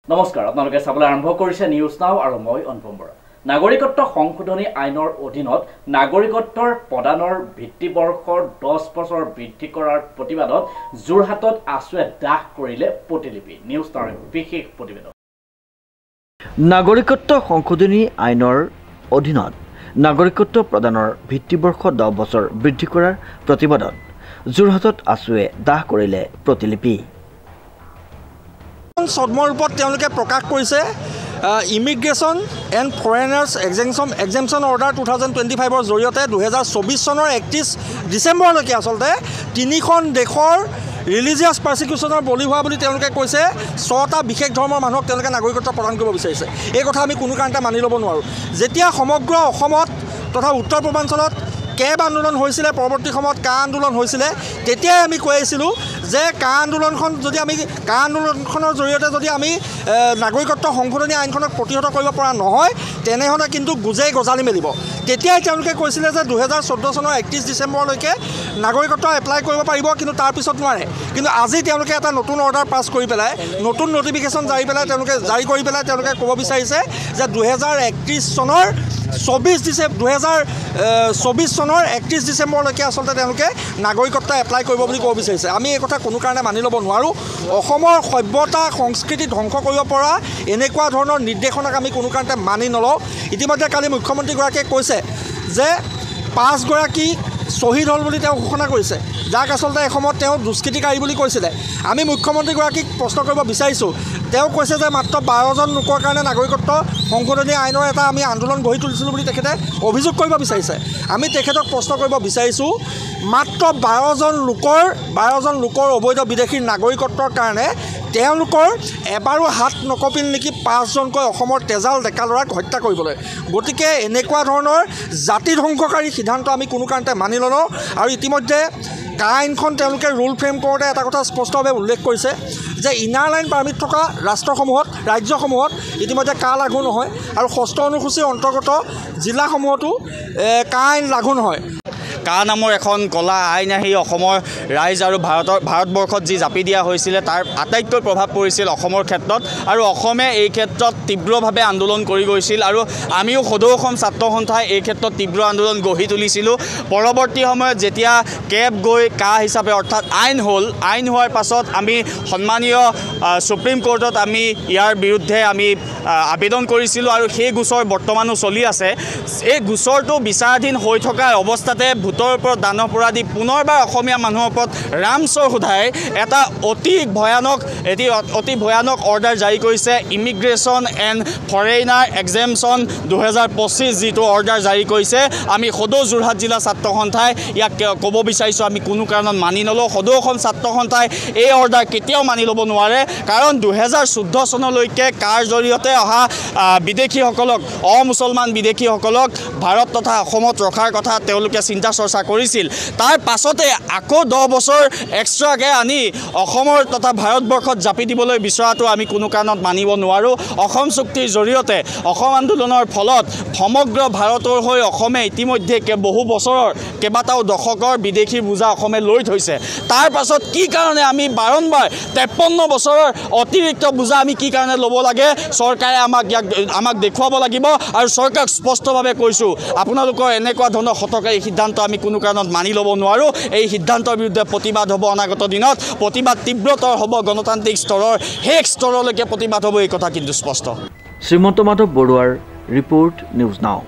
নমস্কাৰ আপোনালোকে চাবলৈ আৰম্ভ কৰিছে নিউজ নাও আৰু মই অনুপম বৰা। নাগৰিকত্ব সংশোধনী আইনৰ অধীনত নাগৰিকত্বৰ প্ৰদানৰ ভিত্তিবৰ্ষৰ 10 বছৰ বৃদ্ধি কৰাৰ প্ৰতিবাদত যোৰহাটত আছুৱে দাহ কৰিলে প্ৰতিলিপি। নিউজ নাওৰ বিশেষ প্ৰতিবেদন। নাগৰিকত্ব সংশোধনী আইনৰ অধীনত নাগৰিকত্ব প্ৰদানৰ ভিত্তিবৰ্ষ 10 বছৰ বৃদ্ধি কৰাৰ প্ৰতিবাদত যোৰহাটত আছুৱে দাহ কৰিলে প্ৰতিলিপি। ছদ্মৰূপত তেওঁলোকে প্ৰকাশ কৰিছে ইমিগ্ৰেশ্যন এণ্ড ফৰেনাৰ্ছ এক্সেম্পশ্যন অৰ্ডাৰ 2025ৰ জৰিয়তে 2024 চনৰ 31 ডিচেম্বৰলৈকে আচলতে 3খন দেশৰ ৰিলিজিয়াছ পাৰ্চিকিউশ্যনৰ বলি হোৱা বুলি তেওঁলোকে কৈছে 6টা বিশেষ ধৰ্মৰ মানুহক তেওঁলোকে নাগৰিকত্ব প্ৰদান কৰিব বিচাৰিছে। এই কথা আমি কোনো কাৰণতে মানি ল'ব নোৱাৰোঁ। যেতিয়া সমগ্ৰ অসমত তথা উত্তৰ পূৰ্বাঞ্চলত কেব আন্দোলন হৈছিলে, পৰৱৰ্তী সময়ত কা আন্দোলন হৈছিলে, তেতিয়াই আমি কৈ আছিলোঁ যে কা আন্দোলনখনৰ জৰিয়তে যদি আমি নাগৰিকত্ব সংশোধনী আইনখনক প্ৰতিহত কৰিব পৰা নহয় তেনেহ'লে কিন্তু গুজেই গজালি মেলিব। তেতিয়াই তেওঁলোকে কৈছিলে যে 2014 চনৰ 31 ডিচেম্বৰলৈকে নাগৰিকত্ব এপ্লাই কৰিব পাৰিব, কিন্তু তাৰপিছত নোৱাৰে। কিন্তু আজি তেওঁলোকে এটা নতুন অৰ্ডাৰ পাছ কৰি পেলাই, নতুন নটিফিকেশ্যন জাৰি কৰি পেলাই তেওঁলোকে ক'ব বিচাৰিছে যে 2031 চনৰ 31 ডিচেম্বৰলৈকে আচলতে তেওঁলোকে নাগৰিকত্ব এপ্লাই কৰিব বুলি ক'ব বিচাৰিছে। আমি এই কথা কোনো কাৰণে মানি ল'ব নোৱাৰোঁ। অসমৰ সভ্যতা সংস্কৃতি ধ্বংস কৰিব পৰা এনেকুৱা ধৰণৰ নিৰ্দেশনাক আমি কোনো কাৰণতে মানি নলওঁ। ইতিমধ্যে কালি মুখ্যমন্ত্ৰীগৰাকীয়ে কৈছে যে 5 গৰাকী শ্বহীদ হ'ল বুলি তেওঁ ঘোষণা কৰিছে, যাক আচলতে এসময়ত তেওঁ দুষ্কৃতিকাৰী বুলি কৈছিলে। আমি মুখ্যমন্ত্ৰীগৰাকীক প্ৰশ্ন কৰিব বিচাৰিছোঁ। তেওঁ কৈছে যে মাত্ৰ 12জন লোকৰ কাৰণে নাগৰিকত্ব সংশোধনী আইনৰ এটা আমি আন্দোলন গঢ়ি তুলিছিলোঁ বুলি তেখেতে অভিযোগ কৰিব বিচাৰিছে। আমি তেখেতক প্ৰশ্ন কৰিব বিচাৰিছোঁ, মাত্ৰ 12জন লোকৰ অবৈধ বিদেশীৰ নাগৰিকত্বৰ কাৰণে তেওঁলোকৰ এবাৰো হাত নকঁপিল নেকি 5জনকৈ অসমৰ তেজাল ডেকা ল'ৰাক হত্যা কৰিবলৈ? গতিকে এনেকুৱা ধৰণৰ জাতি ধ্বংসকাৰী সিদ্ধান্ত আমি কোনো কাৰণতে মানি নলওঁ। আৰু ইতিমধ্যে কা আইনখন তেওঁলোকে ৰুল ফ্ৰেম কৰোঁতে এটা কথা স্পষ্টভাৱে উল্লেখ কৰিছে যে ইনাৰ লাইন পাৰ্মিট থকা ৰাজ্যসমূহত ইতিমধ্যে কা লাগু নহয়, আৰু 6ষ্ঠ অনুসূচীৰ অন্তৰ্গত জিলাসমূহতো কা আইন লাগু নহয়। কা নামৰ এখন কলা আইন আহি অসমৰ ৰাইজ আৰু ভাৰতবৰ্ষত যি জাপি দিয়া হৈছিলে তাৰ আটাইতকৈ প্ৰভাৱ পৰিছিল অসমৰ ক্ষেত্ৰত, আৰু অসমে এই ক্ষেত্ৰত তীব্ৰভাৱে আন্দোলন কৰি গৈছিল। আৰু আমিও সদৌ অসম ছাত্ৰ সন্থাই এই ক্ষেত্ৰত তীব্ৰ আন্দোলন গঢ়ি তুলিছিলোঁ। পৰৱৰ্তী সময়ত যেতিয়া কেব গৈ কা হিচাপে অৰ্থাৎ আইন হোৱাৰ পাছত আমি সন্মানীয় সুপ্ৰিম কোৰ্টত আমি ইয়াৰ বিৰুদ্ধে আমি আবেদন কৰিছিলোঁ, আৰু সেই গোচৰ বৰ্তমানো চলি আছে। এই গোচৰটো বিচাৰাধীন হৈ থকাৰ অৱস্থাতে ভূতৰ ওপৰত দান অপৰাধী পুনৰবাৰ অসমীয়া মানুহৰ ওপৰত ৰামচৰ সোধাই এটা অতি ভয়ানক অৰ্ডাৰ জাৰি কৰিছে। ইমিগ্ৰেশ্যন এণ্ড ফৰেইনাৰ এক্সেম্পশ্যন 2025 যিটো অৰ্ডাৰ জাৰি কৰিছে, আমি সদৌ যোৰহাট জিলা ছাত্ৰ সন্থাই ইয়াক ক'ব বিচাৰিছোঁ আমি কোনো কাৰণত মানি নলওঁ। সদৌ অসম ছাত্ৰ সন্থাই এই অৰ্ডাৰ কেতিয়াও মানি ল'ব নোৱাৰে, কাৰণ 2014 চনলৈকে কাৰ জৰিয়তে অহা বিদেশীসকলক, অমুছলমান বিদেশীসকলক ভাৰত তথা অসমত ৰখাৰ কথা তেওঁলোকে চিন্তা চৰ্চা কৰিছিল। তাৰ পাছতে আকৌ 10 বছৰ এক্সট্ৰাকৈ আনি অসমৰ তথা ভাৰতবৰ্ষত জাপি দিবলৈ বিচৰাটো আমি কোনো কাৰণত মানিব নোৱাৰোঁ। অসম চুক্তিৰ জৰিয়তে, অসম আন্দোলনৰ ফলত সমগ্ৰ ভাৰতৰ হৈ অসমে ইতিমধ্যে বহু বছৰৰ কেইবাটাও দশকৰ বিদেশীৰ বোজা অসমে লৈ থৈছে। তাৰ পাছত কি কাৰণে আমি বাৰম্বাৰ 53 বছৰৰ অতিৰিক্ত বোজা আমি কি কাৰণে ল'ব লাগে? চৰকাৰে আমাক দেখুৱাব লাগিব, আৰু চৰকাৰক স্পষ্টভাৱে কৈছোঁ আপোনালোকৰ এনেকুৱা ধৰণৰ হঠকাৰী সিদ্ধান্ত আমি কোনো কাৰণত মানি ল'ব নোৱাৰোঁ। এই সিদ্ধান্তৰ বিৰুদ্ধে প্ৰতিবাদ হ'ব। অনাগত দিনত প্ৰতিবাদ তীব্ৰতৰ হ'ব। গণতান্ত্ৰিক স্তৰৰ শেষ স্তৰলৈকে প্ৰতিবাদ হ'ব, এই কথা কিন্তু স্পষ্ট। শ্ৰীমন্ত মাধৱ বৰুৱাৰ ৰিপৰ্ট, নিউজ নাও।